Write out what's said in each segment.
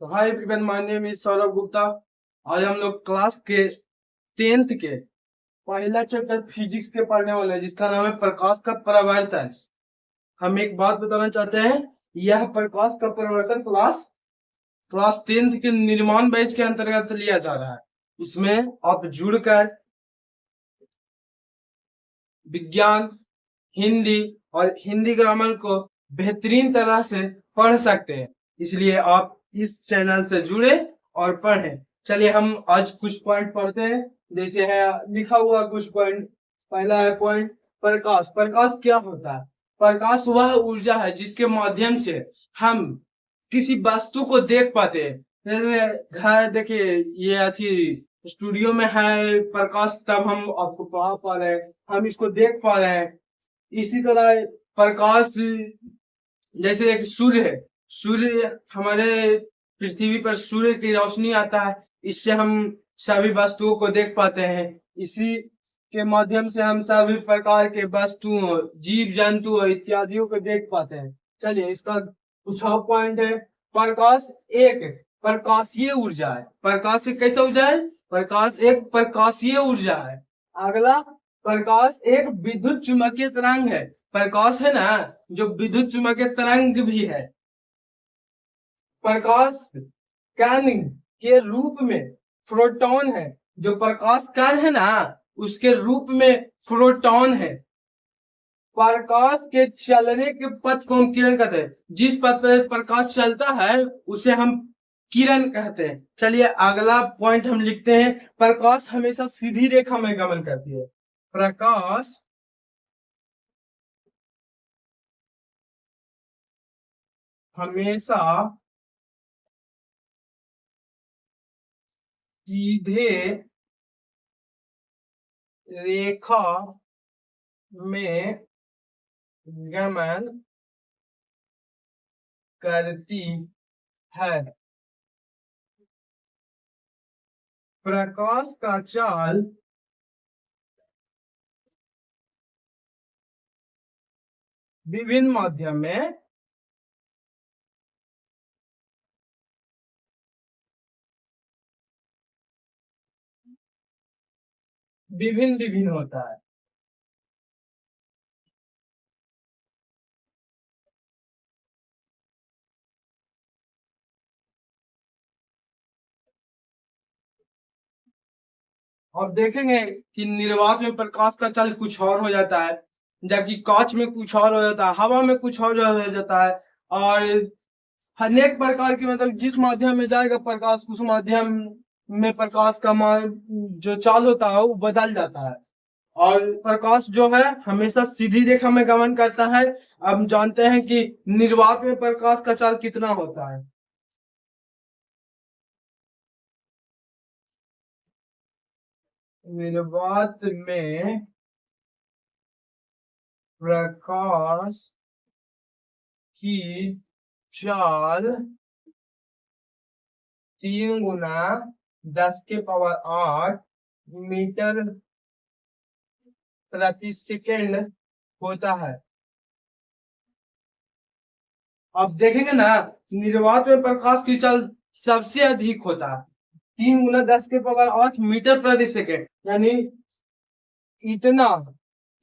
Hi everyone, my name is Saurabh Gupta. आज हम लोग क्लास के 10th के पहला चैप्टर फिजिक्स के पढ़ने वाले हैं, जिसका नाम है प्रकाश का परावर्तन। हम एक बात बताना चाहते हैं, यह प्रकाश का परावर्तन क्लास 10th के निर्माण बैच के अंतर्गत लिया जा रहा है। इसमें आप जुड़कर विज्ञान, हिंदी और हिंदी ग्रामर को बेहतरीन तरह से पढ़ सकते हैं। इसलिए आप इस चैनल से जुड़े और पढ़ें। चलिए हम आज कुछ पॉइंट पढ़ते हैं। जैसे है लिखा हुआ कुछ पॉइंट। पहला है पॉइंट प्रकाश। प्रकाश क्या होता है? प्रकाश वह ऊर्जा है जिसके माध्यम से हम किसी वस्तु को देख पाते हैं। जैसे घर देखिए, ये अथी स्टूडियो में है प्रकाश, तब हम आपको पढ़ा पा रहे हैं, हम इसको देख पा रहे हैं। इसी तरह प्रकाश जैसे एक सूर्य है, सूर्य हमारे पृथ्वी पर सूर्य की रोशनी आता है, इससे हम सभी वस्तुओं को देख पाते हैं। इसी के माध्यम से हम सभी प्रकार के वस्तुओं, जीव जंतु इत्यादियों को देख पाते हैं। चलिए इसका कुछ और पॉइंट है। प्रकाश एक प्रकाशीय ऊर्जा है। प्रकाश एक कैसा ऊर्जा है? प्रकाश एक प्रकाशीय ऊर्जा है। अगला, प्रकाश एक विद्युत चुम्बकीय तरंग है। प्रकाश है ना, जो विद्युत चुम्बकीय तरंग भी है। प्रकाश कण के रूप में फोटोन है। जो प्रकाश कण है ना, उसके रूप में फोटोन है। प्रकाश के चलने के पथ को हम किरण कहते हैं। जिस पथ पर प्रकाश चलता है उसे हम किरण कहते हैं। चलिए अगला पॉइंट हम लिखते हैं। प्रकाश हमेशा सीधी रेखा में गमन करती है। प्रकाश हमेशा सीधे रेखा में गमन करती है। प्रकाश का चाल विभिन्न माध्यम में विभिन्न विभिन्न होता है। अब देखेंगे कि निर्वात में प्रकाश का चाल कुछ और हो जाता है, जबकि कांच में कुछ और हो जाता है, हवा में कुछ और हो जाता है। और अनेक प्रकार की, मतलब जिस माध्यम में जाएगा प्रकाश, उस माध्यम में प्रकाश का जो चाल होता है वो बदल जाता है। और प्रकाश जो है हमेशा सीधी रेखा में गमन करता है। अब जानते हैं कि निर्वात में प्रकाश का चाल कितना होता है। निर्वात में प्रकाश की चाल 3 × 10⁸ मीटर प्रति सेकेंड होता है। अब देखेंगे ना, निर्वात में प्रकाश की चाल सबसे अधिक होता है, 3 × 10⁸ मीटर प्रति सेकेंड। यानी इतना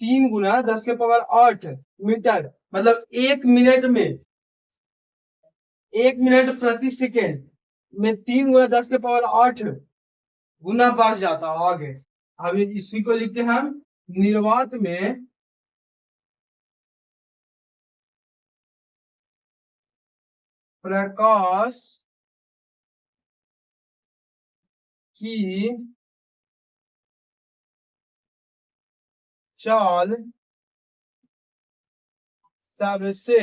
3 × 10⁸ मीटर, मतलब 1 मिनट प्रति सेकेंड में 3 × 10⁸ गुना बढ़ जाता है आगे। अभी इसी को लिखते हैं हम। निर्वात में प्रकाश की चाल सबसे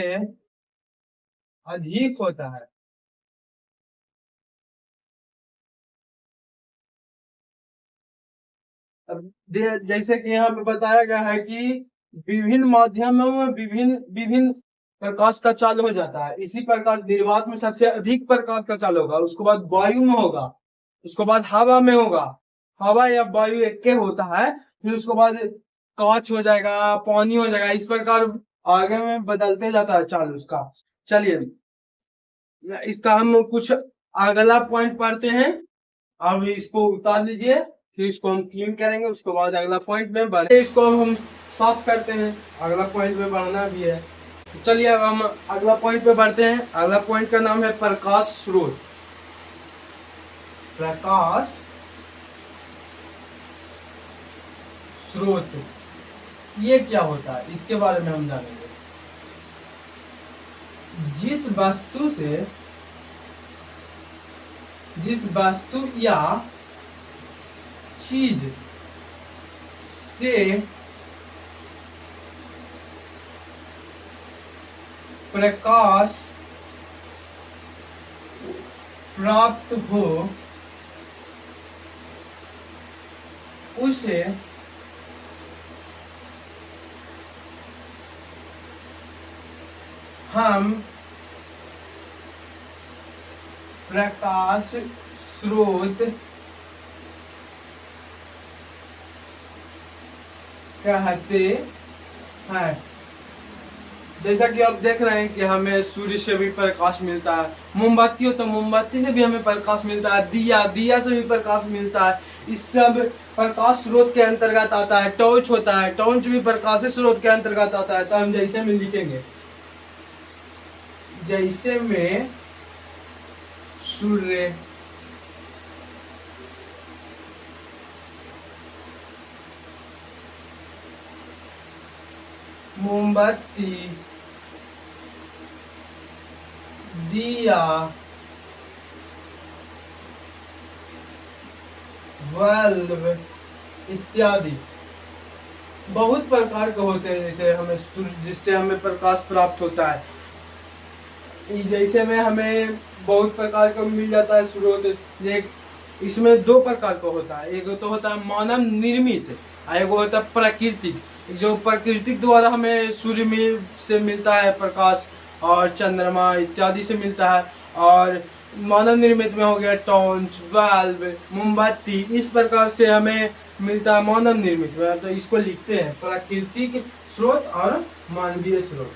अधिक होता है। अब जैसे कि यहाँ पे बताया गया है कि विभिन्न माध्यमों में विभिन्न विभिन्न प्रकाश का चाल हो जाता है। इसी प्रकार निर्वात में सबसे अधिक प्रकाश का चाल होगा, उसके बाद वायु में होगा, उसके बाद हवा में होगा। हवा या वायु एक के होता है, फिर उसके बाद कांच हो जाएगा, पानी हो जाएगा। इस प्रकार आगे में बदलते जाता है चाल उसका। चलिए इसका हम कुछ अगला पॉइंट पढ़ते हैं। अब इसको उतार लीजिए, फिर इसको हम क्लीन करेंगे, उसके बाद अगला पॉइंट में बढ़े। इसको अब हम साफ करते हैं, अगला पॉइंट में बढ़ना भी है। चलिए अब हम अगला पॉइंट पे बढ़ते हैं। अगला पॉइंट का नाम है प्रकाश स्रोत। प्रकाश स्रोत ये क्या होता है, इसके बारे में हम जानेंगे। जिस वस्तु या चीज से प्रकाश प्राप्त हो उसे हम प्रकाश स्रोत कहते हैं। जैसा कि आप देख रहे हैं कि हमें सूर्य से भी प्रकाश मिलता है, मोमबत्ती हो तो मोमबत्ती से भी हमें प्रकाश मिलता है, दिया से भी प्रकाश मिलता है। इस सब प्रकाश स्रोत के अंतर्गत आता है। टॉर्च होता है, टॉर्च भी प्रकाश स्रोत के अंतर्गत आता है। तो हम जैसे में लिखेंगे, जैसे में सूर्य मोमबत्ती दिया बल्ब इत्यादि बहुत प्रकार के होते हैं, जैसे हमें जिससे हमें प्रकाश प्राप्त होता है। जैसे में हमें बहुत प्रकार का मिल जाता है स्रोत। इसमें दो प्रकार का होता है, एक तो होता है मानव निर्मित और एक होता है प्राकृतिक। जो प्राकृतिक द्वारा हमें सूर्य में से मिलता है प्रकाश और चंद्रमा इत्यादि से मिलता है, और मानव निर्मित में हो गया टॉर्च, बल्ब, मोमबत्ती, इस प्रकार से हमें मिलता है मानव निर्मित में। तो इसको लिखते हैं प्राकृतिक स्रोत और मानवीय स्रोत।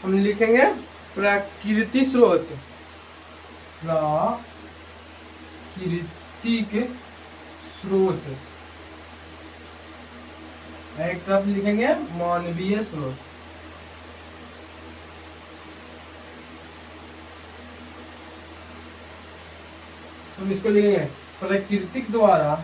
हम लिखेंगे प्राकृतिक स्रोत, प्राकृतिक स्रोत। एक तरफ लिखेंगे मानवीय स्रोत। हम इसको लिखेंगे प्राकृतिक द्वारा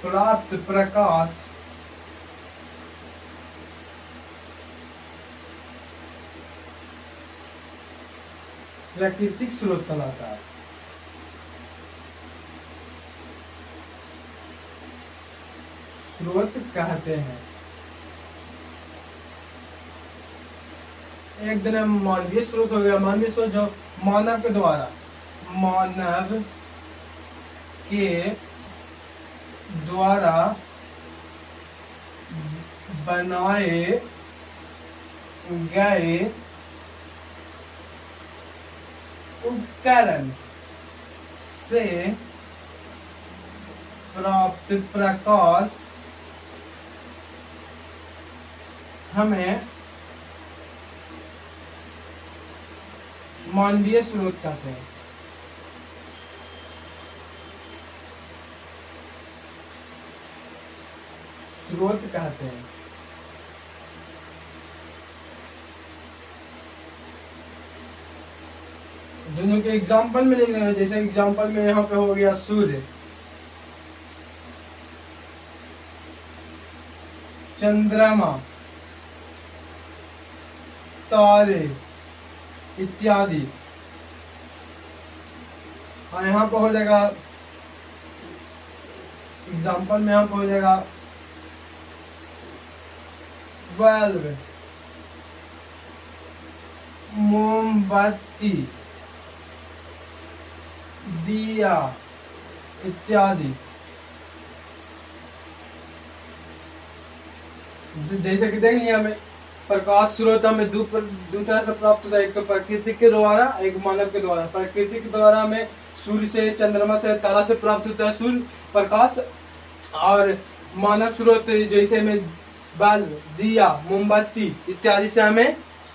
प्राप्त प्रकाश प्राकृतिक स्रोत कहलाता है। स्रोत कहते हैं। एक दिन मानवीय स्रोत हो गया। मानवीय स्रोत जो मानव के द्वारा बनाए गए उपकरण से प्राप्त प्रकाश हमें मानवीय स्रोत कहते हैं। स्रोत कहते हैं। दोनों के एग्जाम्पल में लिख रहे हैं। जैसे एग्जाम्पल में यहाँ पे हो गया सूर्य, चंद्रमा, तारे इत्यादि। और यहाँ पे हो जाएगा एग्जाम्पल में, यहाँ पे हो जाएगा बल्ब, मोमबत्ती, दिया इत्यादि। जैसे कि देख लिया हमें प्रकाश स्रोत हमें दो तरह से प्राप्त होता है, एक तो प्रकृति के द्वारा, एक मानव के द्वारा। प्रकृति के द्वारा हमें सूर्य से, चंद्रमा से, तारा से प्राप्त होता है सूर्य प्रकाश, और मानव स्रोत जैसे में बल्ब, दिया, मोमबत्ती इत्यादि से हमें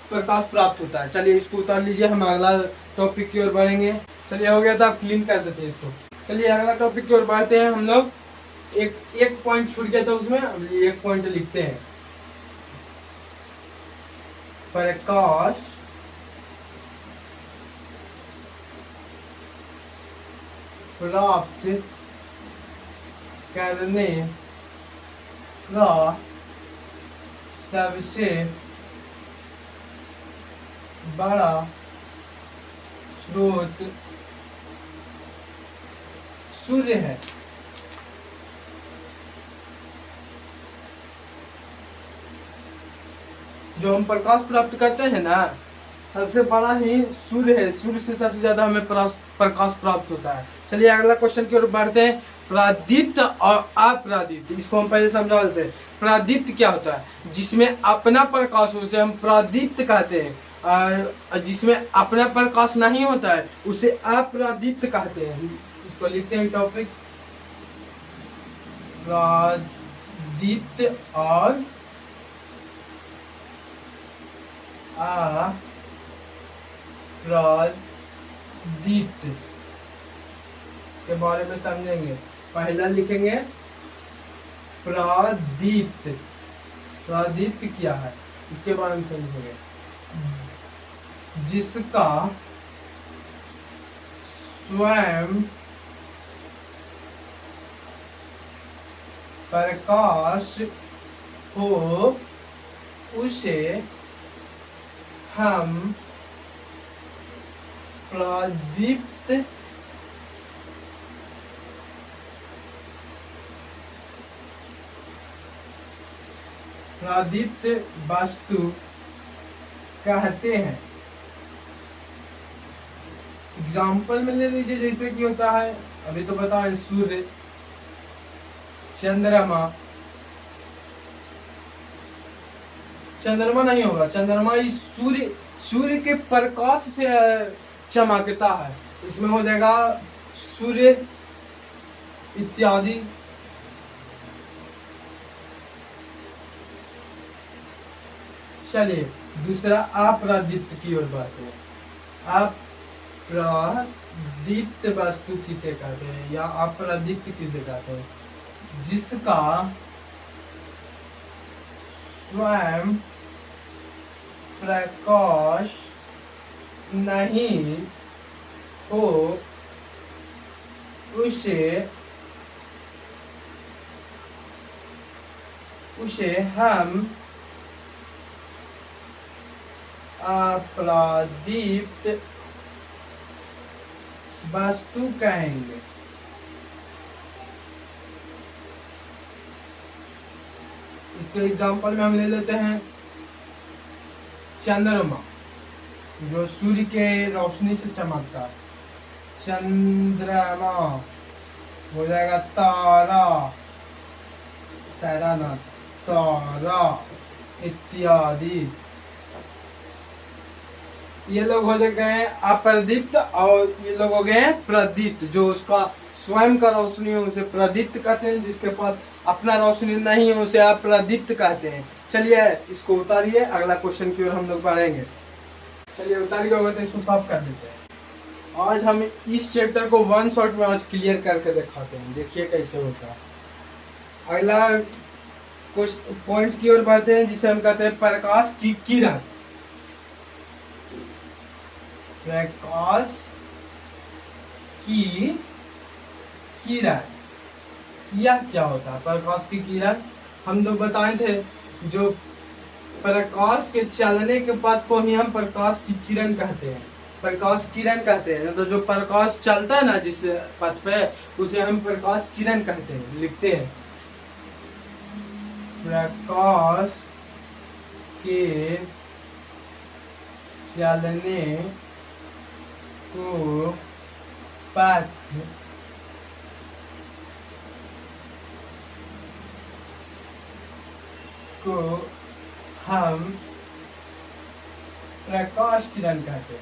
प्रकाश प्राप्त होता है। चलिए इसको उतार लीजिए, हम अगला टॉपिक की ओर बढ़ेंगे। चलिए हो गया था, आप क्लीन कर देते हैं इसको। चलिए अगला टॉपिक की ओर बढ़ते हैं हम लोग। एक पॉइंट छूट गया था उसमें, अब एक पॉइंट लिखते हैं। प्रकाश प्राप्त करने का सबसे बड़ा स्रोत सूर्य है। जो हम प्रकाश प्राप्त करते हैं ना, सबसे बड़ा ही सूर्य है। सूर्य से सबसे ज्यादा हमें प्रकाश प्राप्त होता है। चलिए अगला क्वेश्चन की ओर बढ़ते हैं। प्रादीप्त और अप्रादीप्त, इसको हम पहले समझा लेते हैं। प्रादीप्त क्या होता है? जिसमें अपना प्रकाश हो उसे हम प्रादीप्त कहते हैं, जिसमें अपना प्रकाश नहीं होता है उसे अप्रादीप्त कहते हैं। इसको लिखते हैं टॉपिक, प्रादीप्त और अप्रादीप्त के बारे में समझेंगे। पहला लिखेंगे प्रादीप्त। प्रादीप्त क्या है इसके बारे में समझेंगे। जिसका स्वयं प्रकाश हो उसे हम प्रादीप्त वस्तु कहते हैं। एग्जाम्पल में ले लीजिए, जैसे कि होता है, अभी तो बताएं, सूर्य, चंद्रमा। चंद्रमा नहीं होगा, चंद्रमा इस सूर्य के प्रकाश से चमकता है, इसमें हो जाएगा सूर्य इत्यादि। चलिए दूसरा अप्रादीप्त की ओर बढ़ते हैं। अप्रादीप्त वस्तु किसे कहते हैं या अप्रादीप्त किसे कहते हैं? जिसका स्वयं प्रकाश नहीं हो उसे हम अप्रादीप्त वस्तु कहेंगे। इसके एग्जाम्पल में हम ले लेते हैं चंद्रमा, जो सूर्य के रोशनी से चमकता है। चंद्रमा हो जाएगा तारा, तारा ना, तारा इत्यादि। ये लोग हो गए अप्रदीप्त और ये लोग हो गए प्रदीप्त। जो उसका स्वयं का रोशनी हो उसे प्रदीप्त कहते हैं, जिसके पास अपना रोशनी नहीं हो उसे अप्रदीप्त कहते हैं। चलिए इसको उतारिए, अगला क्वेश्चन की ओर हम लोग बढ़ेंगे। चलिए उतारिए होगा तो इसको साफ कर देते हैं। आज हम इस चैप्टर को वन शॉट में आज क्लियर करके दिखाते हैं, देखिए कैसे होता है। अगला कुछ पॉइंट की ओर बढ़ते हैं, जिसे हम कहते हैं प्रकाश की किरण। प्रकाश की किरण, यह क्या होता है? प्रकाश की किरण हम लोग बताए थे, जो प्रकाश के चलने के पथ को ही हम प्रकाश की किरण कहते हैं, प्रकाश किरण कहते हैं। तो जो प्रकाश चलता है ना जिस पथ पे, उसे हम प्रकाश किरण कहते हैं। लिखते हैं प्रकाश के चलने को पथ को हम प्रकाश किरण कहते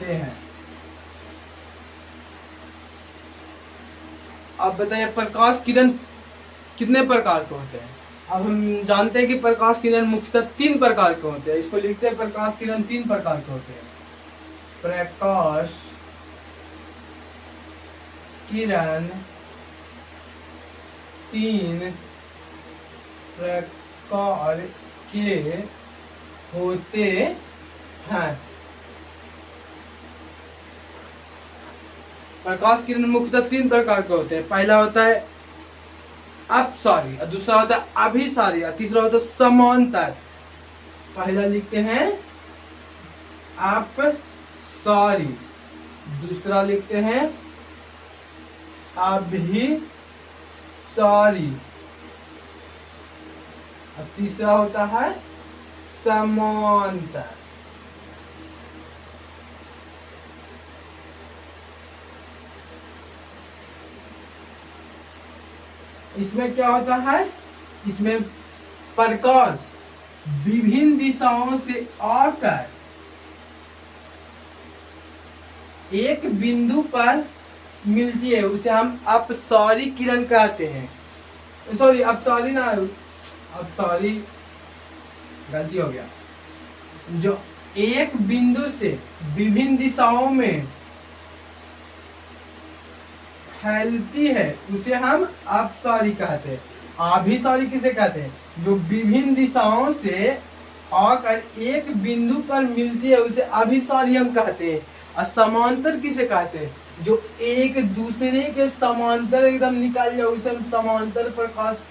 हैं। अब बताइए प्रकाश किरण कितने प्रकार के होते हैं। अब हम जानते हैं कि प्रकाश किरण मुख्यतः 3 प्रकार के होते हैं। इसको लिखते हैं प्रकाश किरण 3 प्रकार के होते हैं। प्रकाश किरण 3 प्रकार के होते हैं। प्रकाश किरण मुख्यतः 3 प्रकार के होते हैं। पहला होता है अपसारी, दूसरा होता है अभिसारी, तीसरा होता है समांतर। पहला लिखते हैं अपसारी, दूसरा लिखते हैं अभिसारी, और तीसरा होता है समांतर। इसमें क्या होता है, इसमें प्रकाश विभिन्न दिशाओं से आकर एक बिंदु पर मिलती है, उसे हम अपसारी किरण कहते हैं। सॉरी, अपसारी ना, अपसारी गलती हो गया। जो एक बिंदु से विभिन्न दिशाओं में फैलती है उसे हम अपसारी कहते हैं। अभिसारी किसे कहते हैं, जो विभिन्न दिशाओं से आकर एक बिंदु पर मिलती है उसे अभिसारी हम कहते हैं। और समांतर किसे कहते हैं, जो एक दूसरे के समांतर एकदम निकाल जाए उसे हम समांतर प्रकाश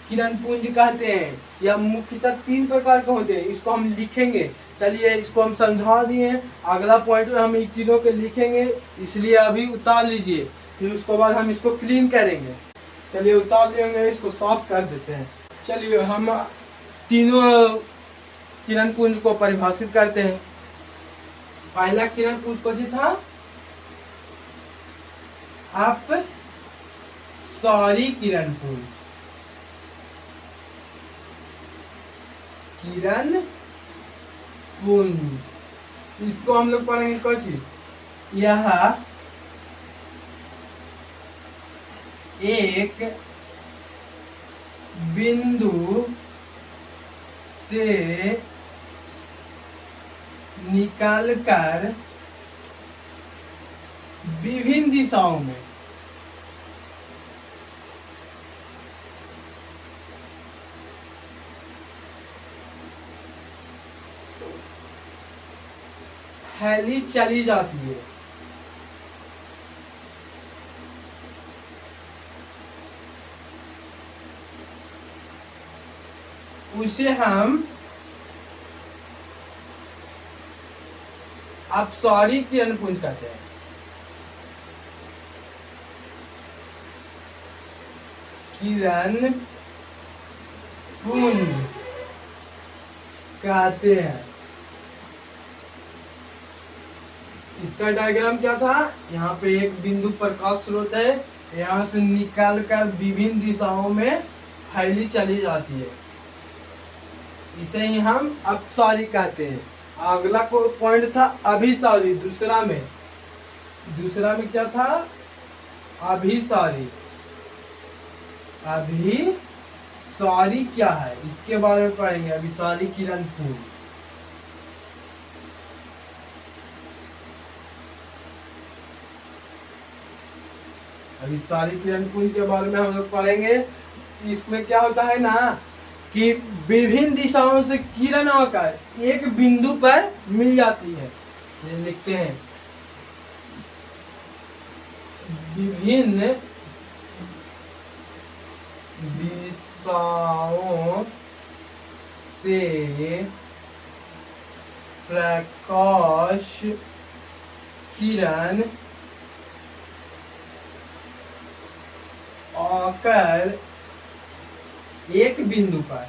किरण पुंज कहते हैं। यह मुख्यतः 3 प्रकार के होते हैं। इसको हम लिखेंगे, चलिए इसको हम समझा दिए। अगला पॉइंट में हम इन तीनों के लिखेंगे, इसलिए अभी उतार लीजिए, फिर उसके बाद हम इसको क्लीन करेंगे। चलिए उतार लेंगे, इसको साफ कर देते हैं। चलिए हम तीनों किरण पुंज को परिभाषित करते हैं। पहला किरण पुंज कौन सी था, अपसारी किरण पुंज। किरण पुंज, इसको हम लोग पढ़ेंगे कौन सी, यह एक बिंदु से निकालकर विभिन्न दिशाओं में फैली चली जाती है। उसे हम अपसारी किरण पुंज कहते हैं। किरण पुंज कहते हैं। इसका डायग्राम क्या था, यहाँ पे एक बिंदु प्रकाश स्रोत है, यहाँ से निकालकर विभिन्न दिशाओं में फैली चली जाती है, इसे ही हम अपसारी कहते हैं। अगला पॉइंट था अभिसारी। दूसरा में क्या था, अभिसारी। अभिसारी क्या है, इसके बारे में पढ़ेंगे। अभिसारी किरण पुंज, अभिसारी किरण पुंज के बारे में हम लोग पढ़ेंगे। इसमें क्या होता है ना कि विभिन्न दिशाओं से किरण आकर एक बिंदु पर मिल जाती है। ये लिखते हैं, विभिन्न दिशाओं से प्रकाश किरण आकर एक बिंदु पर,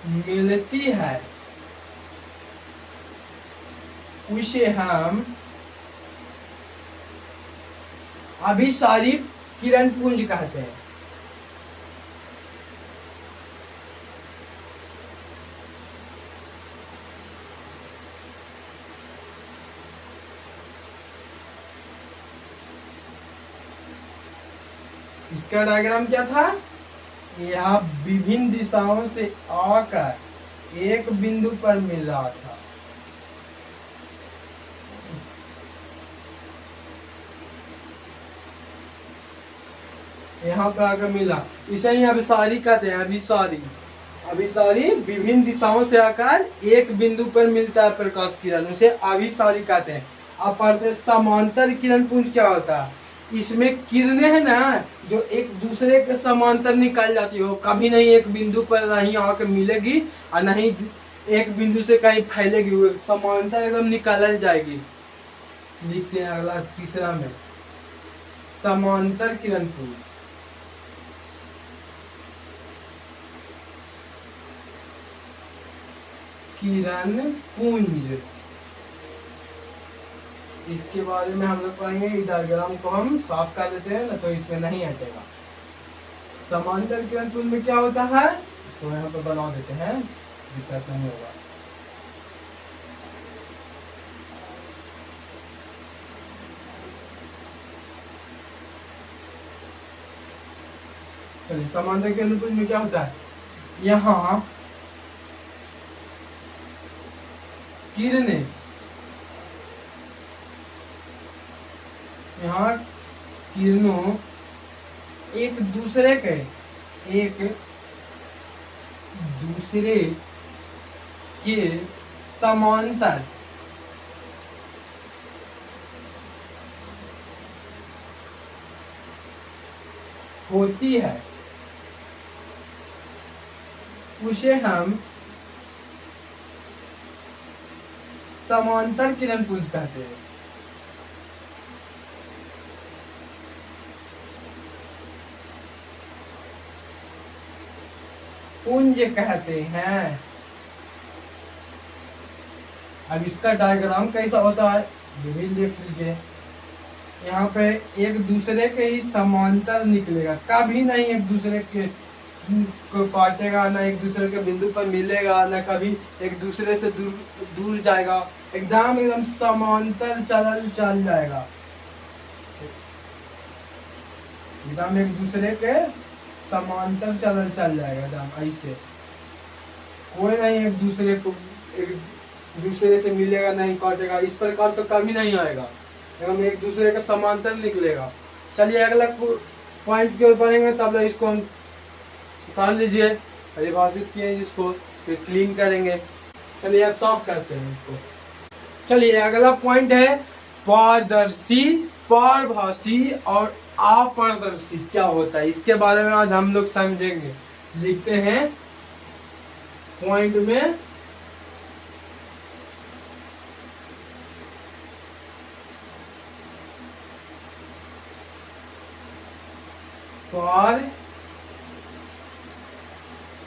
मिलती है उसे हम अभिसारी किरण पुंज कहते हैं। इसका डायग्राम क्या था? यह विभिन्न दिशाओं से आकर एक बिंदु पर मिल रहा था। यहाँ पे आकर मिला, इसे ही अभिसारी कहते हैं। अभिसारी विभिन्न दिशाओं से आकर एक बिंदु पर मिलता है प्रकाश किरण, उसे अभिसारी कहते हैं। अब पढ़ते हैं समांतर किरण पुंज क्या होता है। इसमें किरणें है ना जो एक दूसरे के समांतर निकल जाती हो, कभी नहीं एक बिंदु पर नहीं आकर मिलेगी और नहीं एक बिंदु से कहीं फैलेगी, वो समांतर एकदम निकाल जाएगी। लिखते हैं अगला तीसरा में समांतर किरण पुंज। किरण पुंज इसके बारे में हम लोग पढ़ेंगे। इस डायग्राम को हम साफ कर देते हैं ना, तो इसमें नहीं हटेगा। समांतर किरण पुंज में क्या होता है, इसको यहाँ पे बना देते हैं, दिक्कत नहीं होगा। चलिए, समांतर किरण पुंज में क्या होता है, यहाँ किरणें, यहाँ किरणों एक दूसरे के समांतर होती है, उसे हम समांतर किरण पुंज कहते हैं। पुंज कहते हैं। अब इसका डायग्राम कैसा होता है ये भी देख लीजिए। यहाँ पे एक दूसरे के ही समांतर निकलेगा, कभी नहीं एक दूसरे के को काटेगा, ना एक दूसरे के बिंदु पर मिलेगा, ना कभी एक दूसरे से दूर जाएगा, एकदम समांतर चल जाएगा, एकदम एक दूसरे के समांतर चल जाएगा, एकदम ऐसे। कोई नहीं एक दूसरे से मिलेगा, नहीं काटेगा, इस प्रकार तो कभी नहीं आएगा, एकदम एक दूसरे का समांतर निकलेगा। चलिए अगला पॉइंट की ओर बढ़ेंगे, तब इसको हम उतार लीजिए, परिभाषित किए जिसको, फिर क्लीन करेंगे। चलिए अब साफ करते हैं इसको। चलिए अगला पॉइंट है पारदर्शी, पारभासी और अपारदर्शी क्या होता है, इसके बारे में आज हम लोग समझेंगे। लिखते हैं पॉइंट में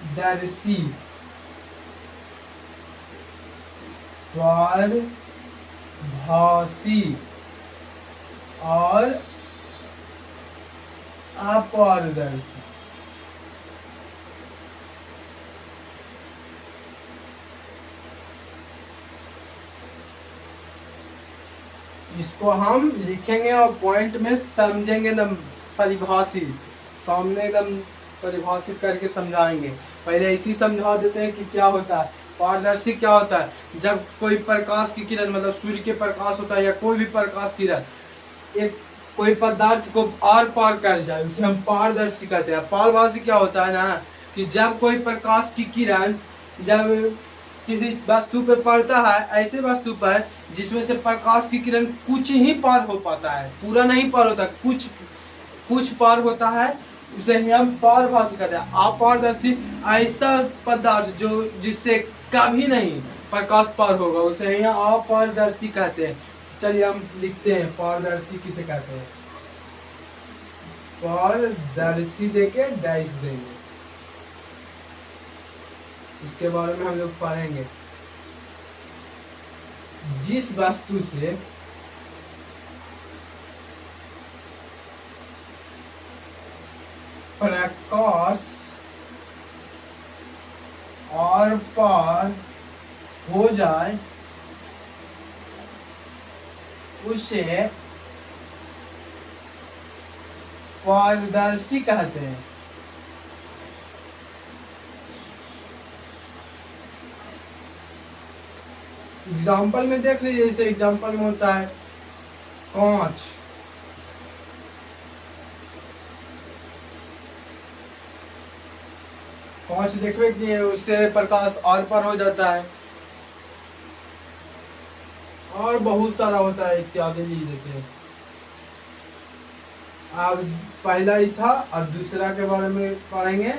पारदर्शी, पारभासी और अपारदर्शी। इसको हम लिखेंगे और पॉइंट में समझेंगे, एकदम परिभाषित, सामने एकदम परिभाषित करके समझाएंगे। पहले इसी समझा देते हैं कि क्या होता है पारदर्शी। क्या होता है, जब कोई प्रकाश की किरण, मतलब सूर्य के प्रकाश होता है या कोई भी प्रकाश किरण एक कोई पदार्थ को आर पार कर जाए, उसे हम पारदर्शी कहते हैं। पारभासी क्या होता है ना, कि जब कोई प्रकाश की किरण जब किसी वस्तु पे पड़ता है, ऐसे वस्तु पर जिसमें से प्रकाश की किरण कुछ ही पार हो पाता है, पूरा नहीं पार होता, कुछ पार होता है, उसे ही हम पारभासी कहते हैं। अपारदर्शी ऐसा पदार्थ जो जिससे कभी नहीं प्रकाश पार होगा, उसे ही अपारदर्शी कहते हैं। चलिए हम लिखते हैं पारदर्शी किसे कहते हैं। पारदर्शी देके डैश देंगे, उसके बारे में हम लोग पढ़ेंगे। जिस वस्तु से प्रकाश और पार हो जाए उसे पारदर्शी कहते हैं। एग्जाम्पल में देख लीजिए, जैसे एग्जाम्पल में होता है कांच, कांच देखने के लिए उससे प्रकाश आर पार हो जाता है, और बहुत सारा होता है इत्यादि लिख देते हैं। अब पहला ही था, अब दूसरा के बारे में पढ़ेंगे।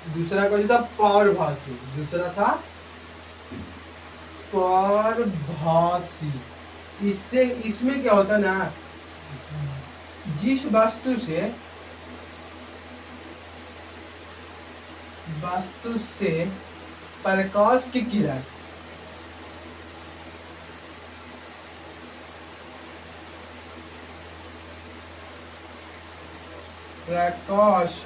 दूसरा कौन था? पारभासी। दूसरा था पारभासी। इससे इसमें क्या होता है ना, जिस वस्तु से प्रकाश की किरण प्रकाश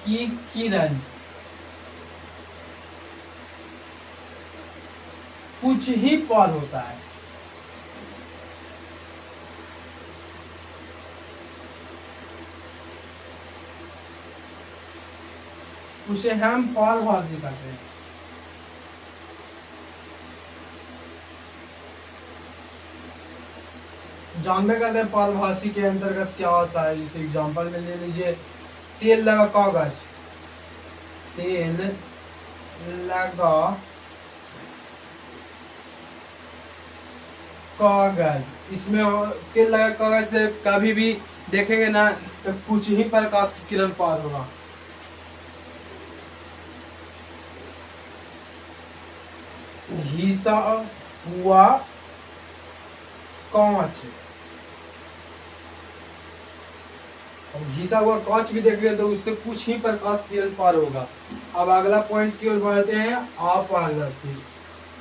की किरण कुछ ही पार होता है, उसे हम पारभासी कहते हैं। जानबे करते हैं पारभासी के अंतर्गत क्या होता है। जैसे एग्जांपल में ले लीजिए, तेल लगा कागज, तेल लगा कागज, इसमें तेल लगा कागज से कभी भी देखेंगे ना तो कुछ ही प्रकाश की किरण पार होगा। घिसा हुआ कांच, और घिसा हुआ कांच भी देख लिया तो उससे कुछ ही प्रकाश किरण पार होगा। अब अगला पॉइंट की ओर बढ़ते हैं, अपारदर्शी।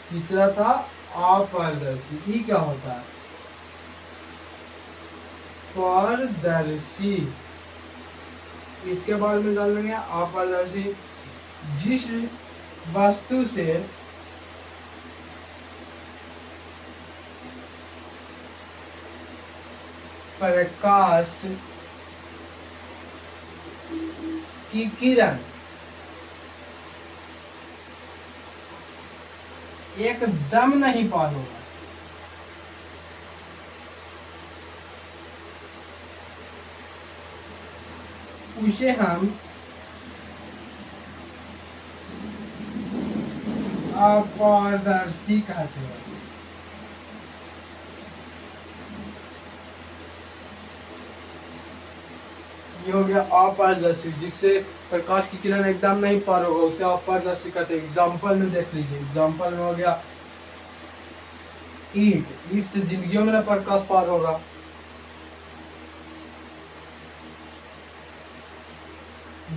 तीसरा था अपारदर्शी। ये क्या होता है? पारदर्शी, इसके बारे में जान लेंगे। अपारदर्शी, जिस वस्तु से प्रकाश की किरण एकदम नहीं पार होगा, उसे हम अपारदर्शी कहते हैं। ये हो गया अपारदर्शी, जिससे प्रकाश की किरण एकदम नहीं पार होगा, उसे अपारदर्शी कहते हैं। एग्जाम्पल में देख लीजिए, एग्जाम्पल में हो गया ईंट, ईंट से जिंदगियों में ना प्रकाश पार होगा।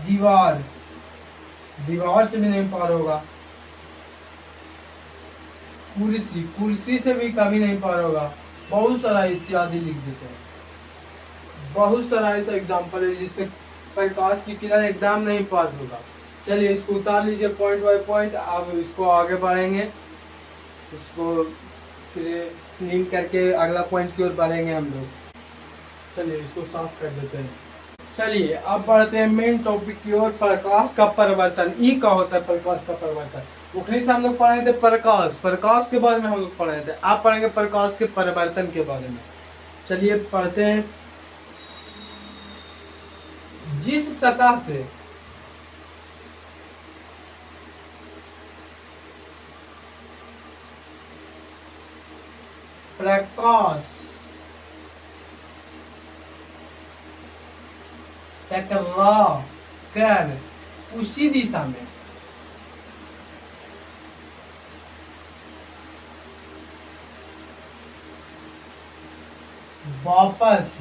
दीवार, दीवार से भी नहीं पार होगा। कुर्सी, कुर्सी से भी कभी नहीं पार होगा। बहुत सारा इत्यादि लिख देते हैं। बहुत सारा ऐसा एग्जाम्पल है जिससे प्रकाश की किरण एकदम नहीं पार होगा। चलिए इसको उतार लीजिए पॉइंट बाय पॉइंट। अब इसको आगे बढ़ेंगे, इसको फिर क्लीन करके अगला पॉइंट की ओर बढ़ेंगे हम लोग। चलिए इसको साफ कर देते हैं। चलिए अब बढ़ते हैं मेन टॉपिक की ओर, प्रकाश का परिवर्तन। ई क्या होता है प्रकाश का परिवर्तन? उखरी से हम लोग पढ़े थे प्रकाश, प्रकाश के बारे में हम लोग पढ़े थे। आप पढ़ेंगे प्रकाश के परिवर्तन के बारे में। चलिए पढ़ते हैं। जिस सतह से प्रकाश टकरा कर उसी दिशा में वापस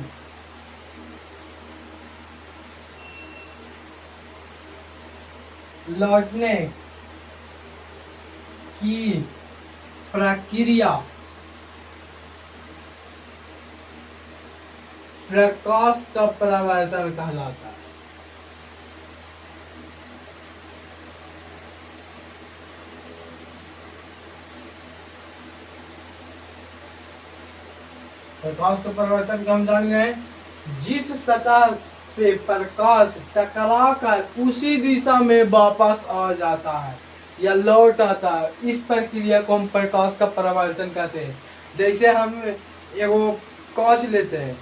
लौटने की प्रक्रिया प्रकाश का परावर्तन कहलाता है। प्रकाश का परावर्तन का हम जान गए, जिस सतह से प्रकाश टकराकर उसी दिशा में वापस आ जाता है या लौट आता है, इस प्रक्रिया को हम प्रकाश का परावर्तन कहते हैं। जैसे हम एगो कांच लेते हैं,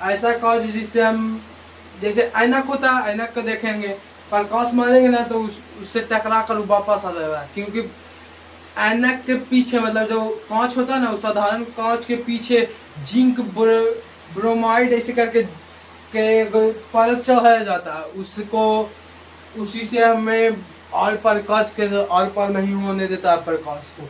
ऐसा कांच जिससे हम, जैसे ऐनक होता है, ऐनक को देखेंगे, प्रकाश मारेंगे ना तो उससे टकरा कर वापस आ जाएगा, क्योंकि ऐनक के पीछे, मतलब जो कांच होता है ना, उस साधारण कांच के पीछे जिंक ब्रोमाइड ऐसे करके परत चढ़ाया जाता है, उसको, उसी से हमें और प्रकाश के और पर नहीं होने देता है, प्रकाश को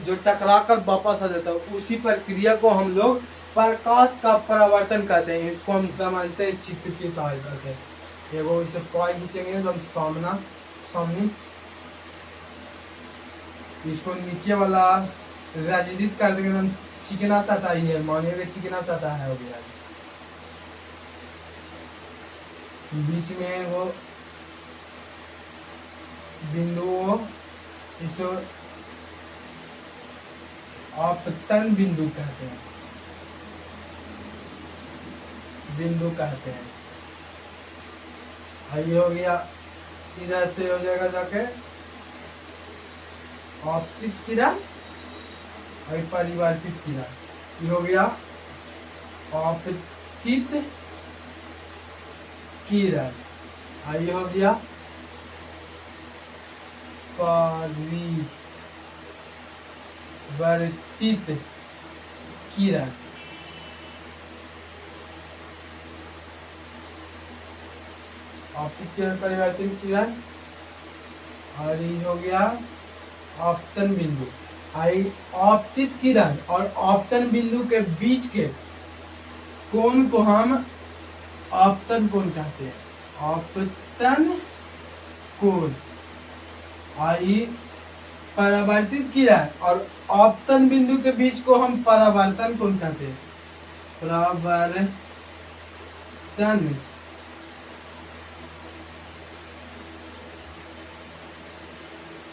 जो टकरा कर वापस आ जाता है, उसी प्रक्रिया को हम लोग प्रकाश का परावर्तन कहते हैं। इसको हम समझते हैं चित्र की सहायता से। एगो इसे कॉय खींचेंगे तो हम सामने इसको नीचे वाला राजनीत कर देंगे, हम चिकना सतह ही है, मानिए चिकना सतह है, हो गया। बीच में वो बिंदु, इसको आपतन बिंदु कहते हैं, ये हो गया। इधर से हो जाएगा जाके आपतित किरण और परिवर्तित किरण, ये हो गया आपतित किरण, ये हो गया परिवर्तित किरण। आपतित किरण, परिवर्तित किरण, और ये हो गया आपतन बिंदु। आई आपतित किरण और आपतन बिंदु के बीच के कोण को हम आपतन कोण कहते हैं, आपतन कोण। आई परावर्तित किरण और आपतन बिंदु के बीच को हम परावर्तन कोण कहते हैं,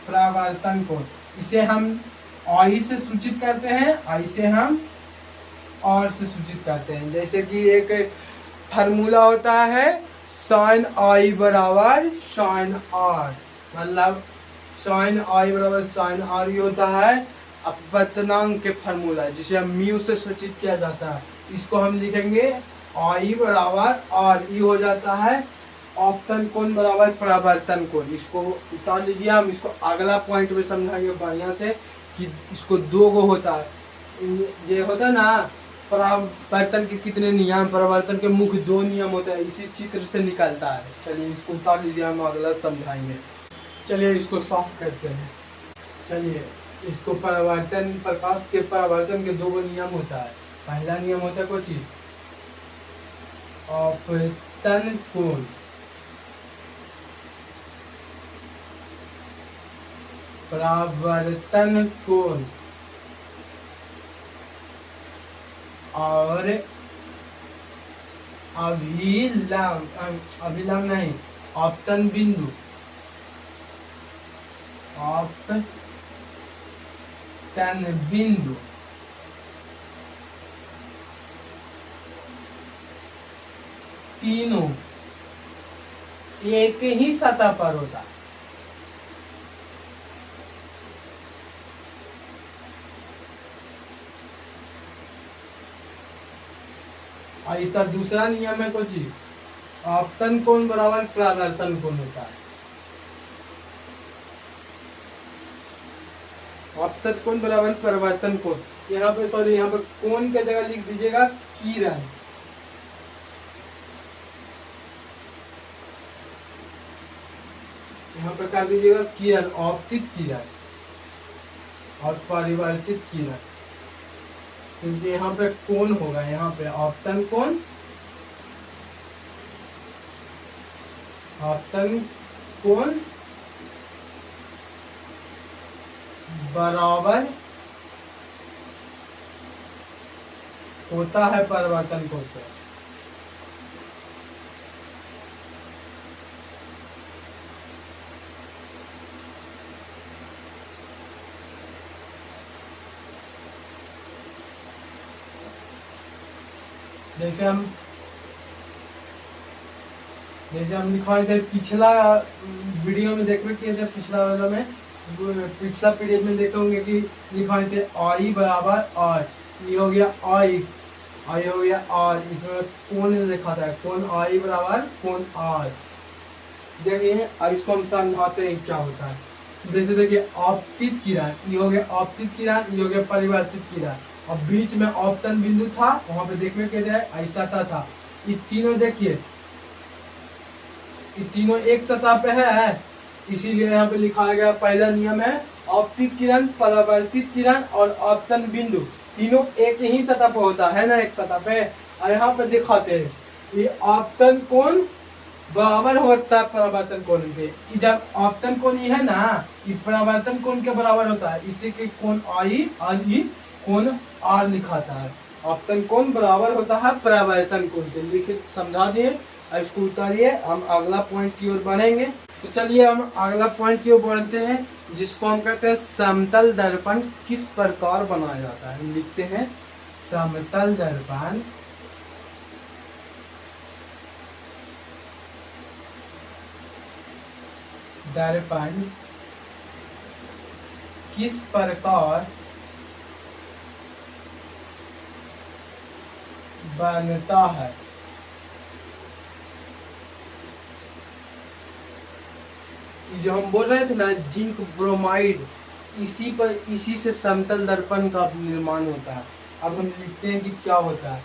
परावर्तन कोण। इसे हम आई से सूचित करते हैं, आई से हम और से सूचित करते हैं। जैसे कि एक फार्मूला होता है साइन आई बराबर साइन आर, मतलब साइन आई बराबर साइन आर, ये होता है अपवर्तनांक के फार्मूला, जिसे हम म्यू से सूचित किया जाता है। इसको हम लिखेंगे आई बराबर आर, ये हो जाता है आपतन कोण बराबर परावर्तन कोण। इसको उतार लीजिए, हम इसको अगला पॉइंट में समझाएंगे बढ़िया से कि इसको दो गो होता है, ये होता है ना परावर्तन के कितने नियम, परावर्तन के मुख्य दो नियम होते हैं, इसी चित्र से निकलता है। चलिए इसको उतार लीजिए, हम अगला समझाएंगे। चलिए इसको साफ करते हैं। चलिए इसको परावर्तन, प्रकाश के परावर्तन के दो गो नियम होता है। पहला नियम होता है कोई चीज आपतन कोण, परावर्तन कोण, और अभिलंब नहीं, आपतन बिंदु, आपतन बिंदु तीनों एक ही सतह पर होता है। और इसका दूसरा नियम है कुछ आपतन कोण बराबर परावर्तन कोण होता है। आपतन कोण बराबर परावर्तन कोण, यहाँ पे सॉरी, यहाँ पे कोण की जगह लिख दीजिएगा किरण। यहाँ पे कर दीजिएगा किरण, आपतित किरण और परिवर्तित किरण, क्योंकि यहाँ पे कोण होगा, यहाँ पे आपतन कोण, आपतन कोण बराबर होता है परावर्तन कोण से। जैसे हम लिखवाए थे पिछला वीडियो में देख रहे थे, पिछला वाला में पिछला पीरियड में देखे होंगे कि लिखवाए थे आई बराबर आर, ये हो गया आई, आई हो गया आर, इसमें कौन लिखा था कौन आई बराबर कौन आर। देखिए अब इसको हम समझाते हैं क्या होता है। जैसे देखिए आपतित किरण, ये हो गया आपतित किरण, ये हो गया परिवर्तित किरण, अब बीच में आपतन बिंदु था, वहां पे देखने के लिए ऐसा था। ये तीनों देखिए, ये तीनों एक सतह पे है, इसीलिए यहाँ पे लिखा गया पहला नियम है आपतित किरण, परावर्तित किरण और आपतन बिंदु तीनों एक ही सतह पे होता है ना, एक सतह पे। और यहाँ पे दिखाते हैं ये आपतन कोण बराबर होता है परावर्तन कोण के। जब आपतन कोण ये है ना, ये परावर्तन कोण के बराबर होता है, इसी के कोण आई और ई कोण आर लिखाता है। आपतन कोण बराबर होता है परावर्तन कोण के। लिखिए समझा दिए, अब इसको उतारिए, हम अगला पॉइंट की ओर बढ़ेंगे। तो चलिए हम अगला पॉइंट की ओर बढ़ते हैं, जिसको हम कहते हैं समतल दर्पण किस प्रकार बनाया जाता है। हम लिखते हैं समतल दर्पण किस प्रकार बनता है। जो हम बोल रहे थे ना जिंक ब्रोमाइड, इसी से समतल दर्पण का निर्माण होता है। अब हम लिखते हैं कि क्या होता है।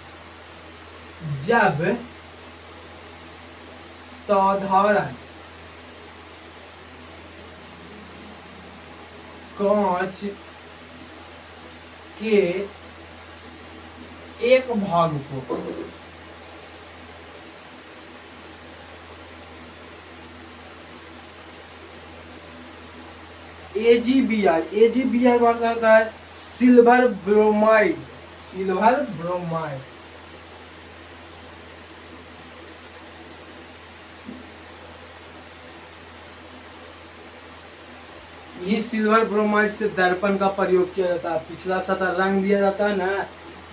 जब साधारण कांच के एक भाग को AgBr वाला होता है सिल्वर ब्रोमाइड, सिल्वर ब्रोमाइड। ये सिल्वर ब्रोमाइड से दर्पण का प्रयोग किया जाता है। पिछला सतह रंग दिया जाता है ना,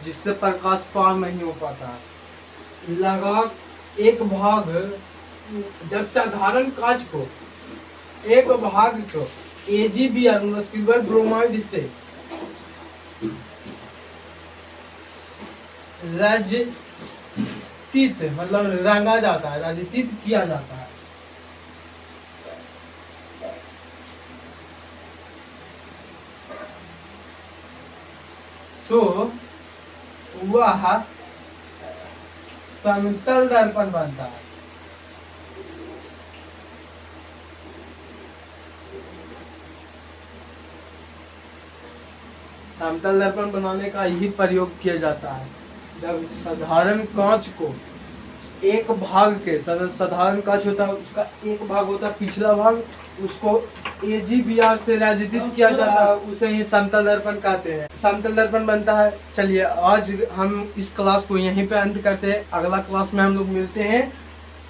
जिससे प्रकाश पार नहीं हो पाता। लगा एक भाग, जब साधारण कांच को एक भाग को AgBr मतलब सिल्वर ब्रोमाइड से रजतित मतलब रंगा जाता है, रजतित किया जाता है। तो वह समतल दर्पण बनता है। समतल दर्पण बनाने का यही प्रयोग किया जाता है। जब साधारण कांच को एक भाग के, साधारण कांच होता है उसका एक भाग होता है पिछला भाग, उसको AgBr से रजतित किया जाता है, उसे ही समतल दर्पण कहते हैं। समतल दर्पण बनता है। चलिए आज हम इस क्लास को यहीं पे अंत करते हैं। अगला क्लास में हम लोग मिलते हैं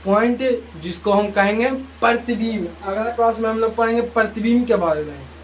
पॉइंट जिसको हम कहेंगे प्रतिबिंब। अगला क्लास में हम लोग पढ़ेंगे प्रतिबिंब के बारे में।